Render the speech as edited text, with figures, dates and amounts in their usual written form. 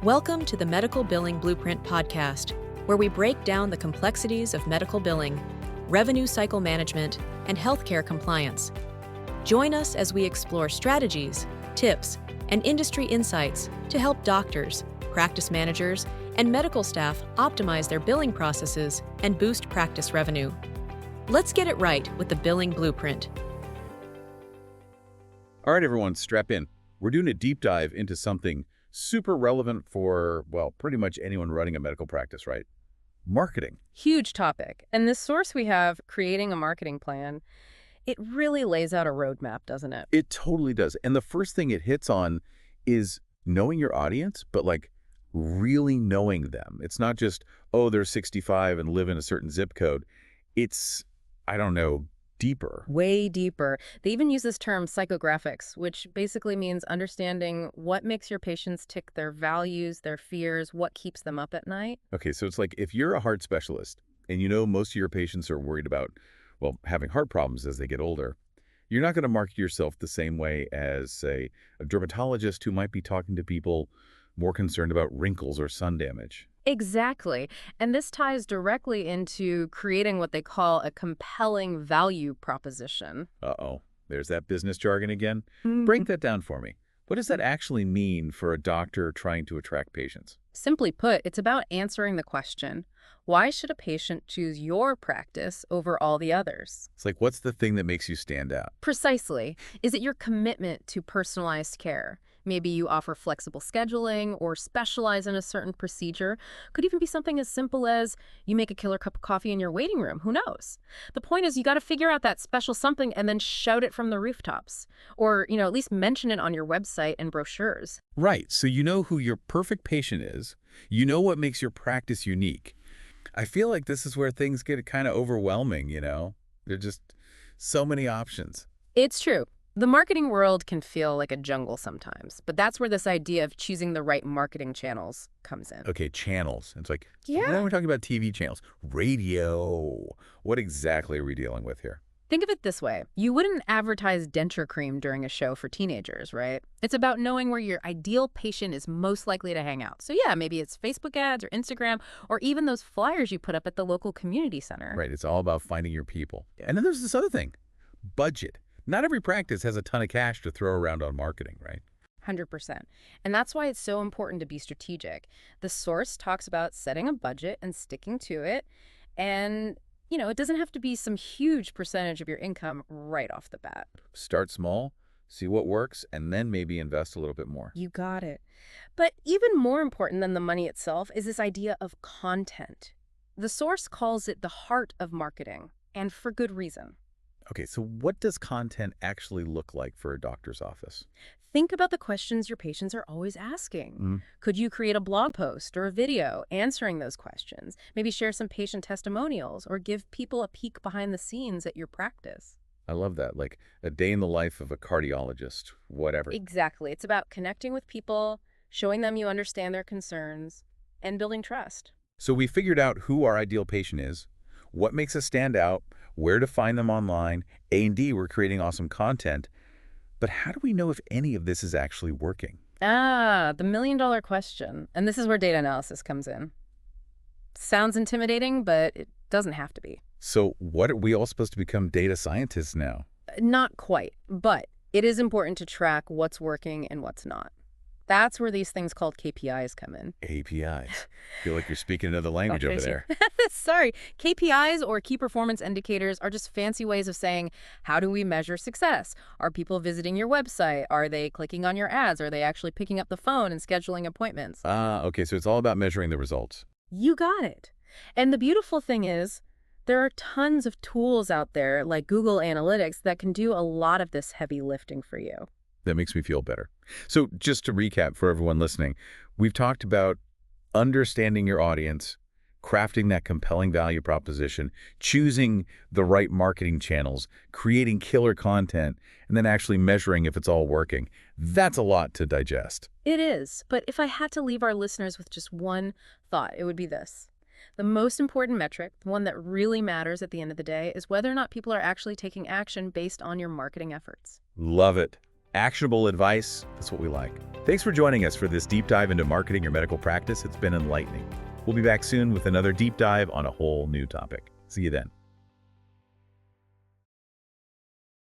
Welcome to the Medical Billing Blueprint podcast, where we break down the complexities of medical billing, revenue cycle management, and healthcare compliance. Join us as we explore strategies, tips, and industry insights to help doctors, practice managers, and medical staff optimize their billing processes and boost practice revenue. Let's get it right with the Billing Blueprint. All right, everyone, strap in. We're doing a deep dive into something super relevant for, well, pretty much anyone running a medical practice, right? Marketing. Huge topic. And this source we have, Creating a Marketing Plan, it really lays out a roadmap, doesn't it? It totally does. And the first thing it hits on is knowing your audience, but like really knowing them. It's not just, oh, they're 65 and live in a certain zip code. It's, I don't know, deeper. Way deeper. They even use this term psychographics, which basically means understanding what makes your patients tick, their values, their fears, what keeps them up at night. Okay, so it's like if you're a heart specialist and you know most of your patients are worried about, well, having heart problems as they get older, you're not going to market yourself the same way as, say, a dermatologist who might be talking to people more concerned about wrinkles or sun damage. Exactly. And this ties directly into creating what they call a compelling value proposition. Uh-oh, there's that business jargon again. Break that down for me. What does that actually mean for a doctor trying to attract patients? Simply put, it's about answering the question, why should a patient choose your practice over all the others? It's like, what's the thing that makes you stand out? Precisely. Is it your commitment to personalized care? Maybe you offer flexible scheduling or specialize in a certain procedure. Could even be something as simple as you make a killer cup of coffee in your waiting room. Who knows? The point is you got to figure out that special something and then shout it from the rooftops. Or, at least mention it on your website and brochures. Right. So you know who your perfect patient is. You know what makes your practice unique. I feel like this is where things get kind of overwhelming, There are just so many options. It's true. The marketing world can feel like a jungle sometimes, but that's where this idea of choosing the right marketing channels comes in. Okay, channels. It's like, Yeah. Now we're talking about TV channels. Radio. What exactly are we dealing with here? Think of it this way. You wouldn't advertise denture cream during a show for teenagers, right? It's about knowing where your ideal patient is most likely to hang out. So yeah, maybe it's Facebook ads or Instagram or even those flyers you put up at the local community center. Right, it's all about finding your people. And then there's this other thing, budget. Not every practice has a ton of cash to throw around on marketing, right? 100%. And that's why it's so important to be strategic. The source talks about setting a budget and sticking to it. And, it doesn't have to be some huge percentage of your income right off the bat. Start small, see what works, and then maybe invest a little bit more. You got it. But even more important than the money itself is this idea of content. The source calls it the heart of marketing, and for good reason. Okay, so what does content actually look like for a doctor's office? Think about the questions your patients are always asking. Could you create a blog post or a video answering those questions? Maybe share some patient testimonials or give people a peek behind the scenes at your practice. I love that, like a day in the life of a cardiologist, whatever. Exactly. It's about connecting with people, showing them you understand their concerns, and building trust. So we figured out who our ideal patient is, what makes us stand out, where to find them online. A&D, we're creating awesome content. But how do we know if any of this is actually working? The million-dollar question. And this is where data analysis comes in. Sounds intimidating, but it doesn't have to be. So what, are we all supposed to become data scientists now? Not quite, but it is important to track what's working and what's not. That's where these things called KPIs come in. APIs. Feel like you're speaking another language over there. Sorry. KPIs, or key performance indicators, are just fancy ways of saying, how do we measure success? Are people visiting your website? Are they clicking on your ads? Are they actually picking up the phone and scheduling appointments? Okay, so it's all about measuring the results. You got it. And the beautiful thing is, there are tons of tools out there like Google Analytics that can do a lot of this heavy lifting for you. That makes me feel better. So just to recap for everyone listening, we've talked about understanding your audience, crafting that compelling value proposition, choosing the right marketing channels, creating killer content, and then actually measuring if it's all working. That's a lot to digest. It is. But if I had to leave our listeners with just one thought, it would be this. The most important metric, the one that really matters at the end of the day, is whether or not people are actually taking action based on your marketing efforts. Love it. Actionable advice, that's what we like. Thanks for joining us for this deep dive into marketing your medical practice. It's been enlightening. We'll be back soon with another deep dive on a whole new topic. See you then.